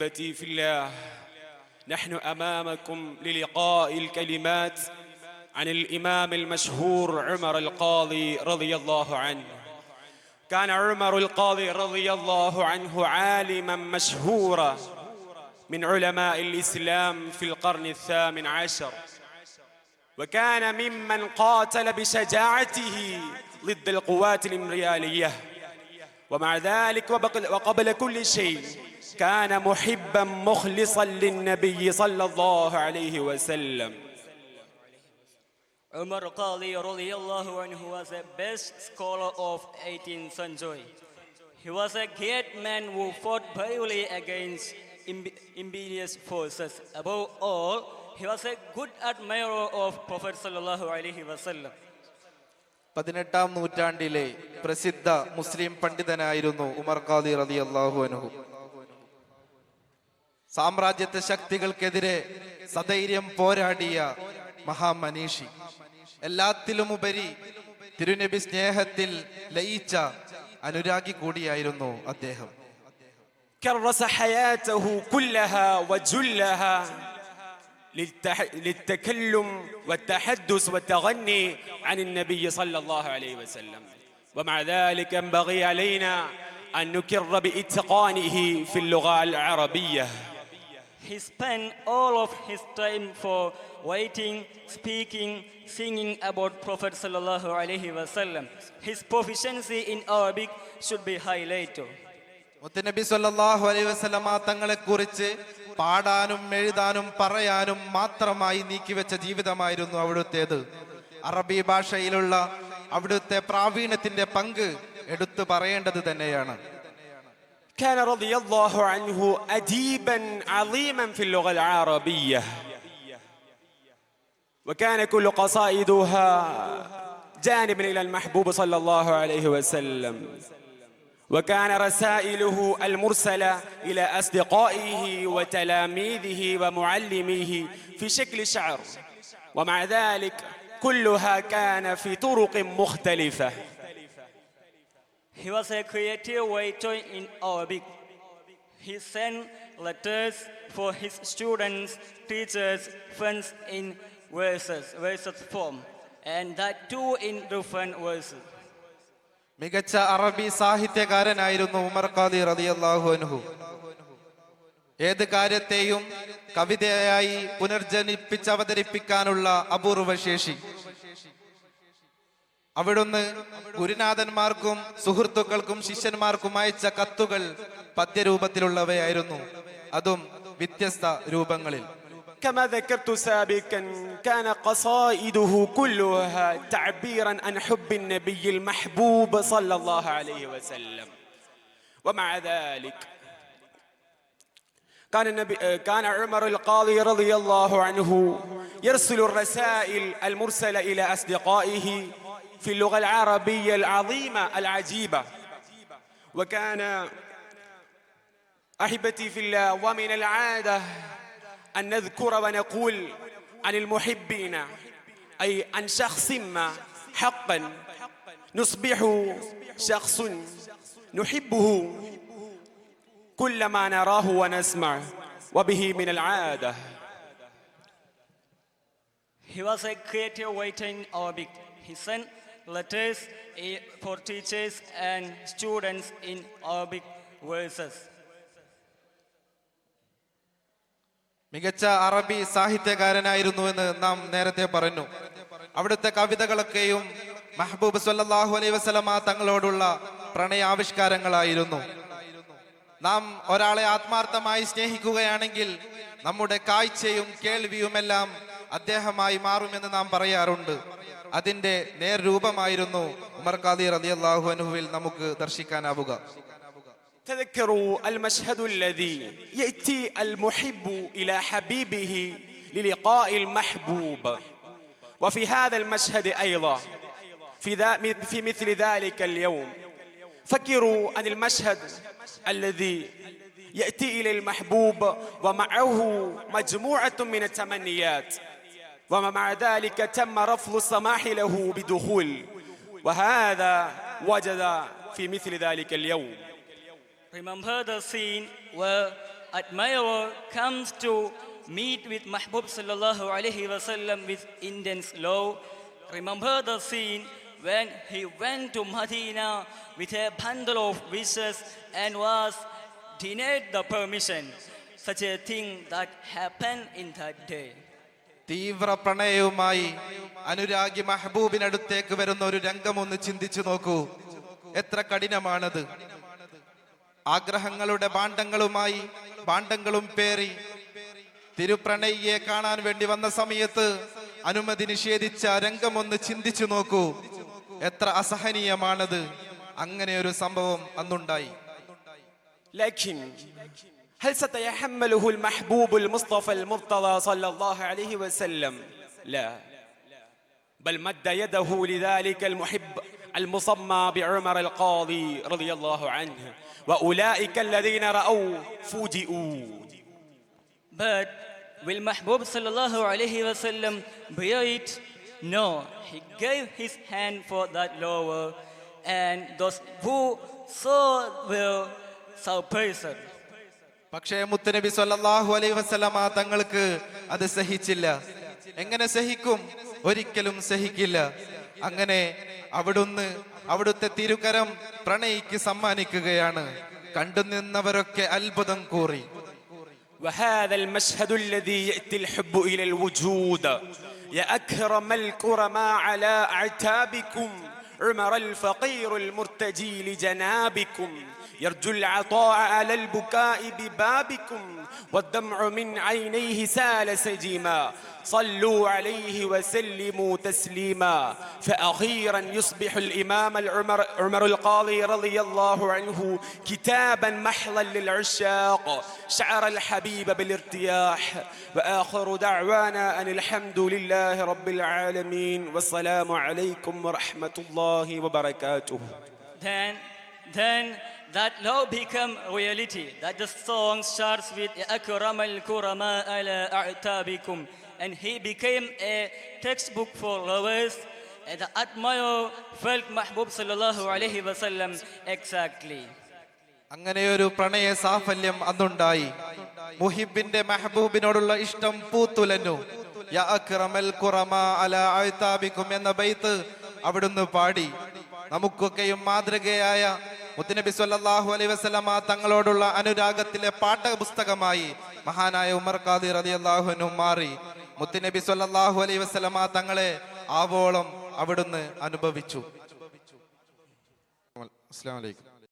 أحبتي في الله، نحن أمامكم للقاء الكلمات عن الإمام المشهور عمر القاضي رضي الله عنه. كان عمر القاضي رضي الله عنه عالما مشهورا من علماء الإسلام في القرن الثامن عشر، وكان ممن قاتل بشجاعته ضد القوات الإمبريالية، ومع ذلك وقبل كل شيء كان محبا مخلصا للنبي صلى الله عليه وسلم. Umar Qali radiyallahu anhu was the best scholar of 18th century. He was a great man who fought bravely against imperious forces. Above all, he was a good admirer of Prophet sallallahu alaihi wasallam. 18ാം നൂറ്റാണ്ടിലെ പ്രസിദ്ധ മുസ്ലിം പണ്ഡിതനായിരുന്നു ഉമർ ഖാദി റളിയല്ലാഹു അൻഹു. സാമ്രാജ്യത്വ ശക്തികൾക്കെതിരെ സധൈര്യം പോരാടിയ മഹാമനീഷി, എല്ലാത്തിലുമുപരി തിരുനബി സ്നേഹത്തിൽ ലയിച്ച അനുരാഗി കൂടിയായിരുന്നു അദ്ദേഹം. كرس حياته كلها وجلها للتكلم والتحدث والتغني عن النبي صلى الله عليه وسلم، ومع ذلك ينبغي علينا أن نكر بإتقانه في اللغة العربية. He spent all of his time for writing, speaking, singing about Prophet sallallahu alaihi wasallam. His proficiency in Arabic should be highlighted. മുത്തുനബി സല്ലല്ലാഹു അലൈഹി വസല്ലമ തങ്ങളെ കുറിച്ച് പാടാനും എഴുതാനും പറയാനും മാത്രമായി നീക്കിവെച്ച ജീവിതമായിരുന്നു അവിടുത്തേത്. അറബി ഭാഷയിലുള്ള അവിടുത്തെ പ്രാവീണ്യത്തിന്റെ പങ്ക് എടുത്തു പറയേണ്ടത് തന്നെയാണ്. كان رضي الله عنه أديبا عظيما في اللغة العربية، وكان كل قصائدها جانبا إلى المحبوب صلى الله عليه وسلم، وكان رسائله المرسلة إلى أصدقائه وتلاميذه ومعلميه في شكل شعر، ومع ذلك كلها كان في طرق مختلفة. He was a creative writer in Arabic. He sent letters for his students, teachers, friends in verses form, and that too in different verses. മികച്ച അറബി സാഹിത്യകാരനായിരുന്നു ഉമർ ഖാദി റളിയല്ലാഹു അൻഹു. ഏത് കാര്യത്തെയും കവിതയായി പുനർജനിപ്പിച്ച് അവതരിപ്പിക്കാനുള്ള അപൂർവ ശേഷി. അവിടുന്ന് ഗുരുനാഥന്മാർക്കും സുഹൃത്തുക്കൾക്കും ശിഷ്യന്മാർക്കും അയച്ച കത്തുകൾ പദ്യരൂപത്തിലുള്ളവയായിരുന്നു, അതും വ്യത്യസ്ത രൂപങ്ങളിൽ. كما ذكرت سابقا كان قصائده كلها تعبيرا عن حب النبي المحبوب صلى الله عليه وسلم، ومع ذلك كان عمر القاضي رضي الله عنه يرسل الرسائل المرسلة إلى أصدقائه في اللغة العربية العظيمة العجيبة. وكان أحبتي في الله ومن العادة أن نذكر ونقول عن المحبين، أي عن شخص ما حقا نصبح شخص نحبه كلما نراه ونسمعه، وبه من العادة. He was a creative writer in Arabic. He sent letters for teachers and students in Arabic verses. മികച്ച അറബി സാഹിത്യകാരനായിരുന്നുവെന്ന് നാം നേരത്തെ പറഞ്ഞു. അവിടുത്തെ കവിതകളൊക്കെയും മെഹബൂബ് സല്ലല്ലാഹു അലൈഹി വസല്ലമ തങ്ങളോടുള്ള പ്രണയാവിഷ്കാരങ്ങളായിരുന്നു. നാം ഒരാളെ ആത്മാർത്ഥമായി സ്നേഹിക്കുകയാണെങ്കിൽ നമ്മുടെ കാഴ്ചയും കേൾവിയുമെല്ലാം അദ്ദേഹമായി മാറുമെന്ന് നാം പറയാറുണ്ട്. അതിന്റെ നേർരൂപമായിരുന്നു ഉമർ ഖാദി റളിയല്ലാഹു അൻഹുവിൽ നമുക്ക് ദർശിക്കാനാവുക. تذكروا المشهد الذي يأتي المحب إلى حبيبه للقاء المحبوب، وفي هذا المشهد أيضا في مثل ذلك اليوم فكروا عن المشهد الذي يأتي إلى المحبوب ومعه مجموعة من التمنيات، ومع ذلك تم رفض السماح له بدخول، وهذا وجد في مثل ذلك اليوم. Remember the scene where admirer comes to meet with Mahbub sallallahu alaihi wasallam with intense love, remember the scene when he went to Medina with a bundle of wishes and was denied the permission. Such a thing that happened in that day. തീവ്ര പ്രണയവുമായി അനുരാഗി മെഹബൂബിനടുത്തേക്ക് വരുന്ന ഒരു രംഗം ഒന്ന് ചിന്തിച്ചു നോക്കൂ. എത്ര കഠിനമാണത്. ആഗ്രഹങ്ങളുടെ ഭാണ്ഡങ്ങളും പേറി തിരുപ്രണയിയെ കാണാൻ വേണ്ടി വന്ന സമയത്ത് അനുമതി നിഷേധിച്ച രംഗം ഒന്ന് ചിന്തിച്ചു നോക്കൂ. എത്ര അസഹനീയമാണത്. അങ്ങനെ ഒരു സംഭവം അന്നുണ്ടായി. لكن هل سيتحمله المحبوب المصطفى المرتضى صلى الله عليه وسلم؟ لا، بل مد يده لذلك المحب المصمى بعمر القاضي رضي الله عنه، وأولئك الذين رأوا فوجئوا. But will Mahbub sallallahu alaihi wasallam bear it? No, he gave his hand for that lover, and those who saw were surprised. പക്ഷേ മുത്തുനബി സ്വല്ലല്ലാഹു അലൈഹി വസല്ലമ തങ്ങൾക്ക് അത് സഹിച്ചില്ല. എങ്ങനെ സഹിക്കും? ഒരിക്കലും സഹിക്കില്ല. അങ്ങനെ അവിടുത്തെ തിരുകരം പ്രണയിക്ക് സമ്മാനിക്കുകയാണ്. കണ്ടുനിന്നവരൊക്കെ അത്ഭുതം കൂറി. وهذا المشهد الذي يأتي الحب إلى الوجود يا أكرم الكرماء على أعتابكم عمر الفقير المرتجي لجنابكم يرجو العطاء على البكاء ببابكم والدمع من عينيه سال سجيما صلوا عليه وسلموا تسليما فأخيرا يصبح الإمام عمر القاضي رضي الله عنه كتابا محضا للعشاق شعر الحبيب بالارتياح وآخر دعوانا أن الحمد لله رب العالمين والسلام عليكم ورحمة الله وبركاته. Then that love became reality. That the song starts with Akram al-Kurama ala a'tabikum, and he became a textbook for lovers. And the admirer felt Mahbub sallallahu alaihi wasallam exactly. അങ്ങനെ ഒരു പ്രണയ സാഫല്യം അന്നുണ്ടായി. മുഹിബിന്റെ മെഹബൂബിനോടുള്ള ഇഷ്ടം പൂത്തുലഞ്ഞു. യാ അക്രമൽ ഖുറമാ അലാ അഅതാബിക്കും എന്ന ബൈത്ത് അവിടുന്ന് പാടി. നമുക്കൊക്കെയും മാതൃകയായ മുത്തുനബി സ്വല്ലല്ലാഹു അലൈഹി വസല്ലമ തങ്ങളോടുള്ള അനുരാഗത്തിലെ പാഠപുസ്തകമായി മഹാനായ ഉമർ ഖാദി റളിയല്ലാഹു അൻഹു മാറി. മുത്തുനബി സ്വല്ലല്ലാഹു അലൈഹി വസല്ലമ തങ്ങളെ ആവോളം അവിടുന്ന് അനുഭവിച്ചു. അസ്സലാമു അലൈക്കും.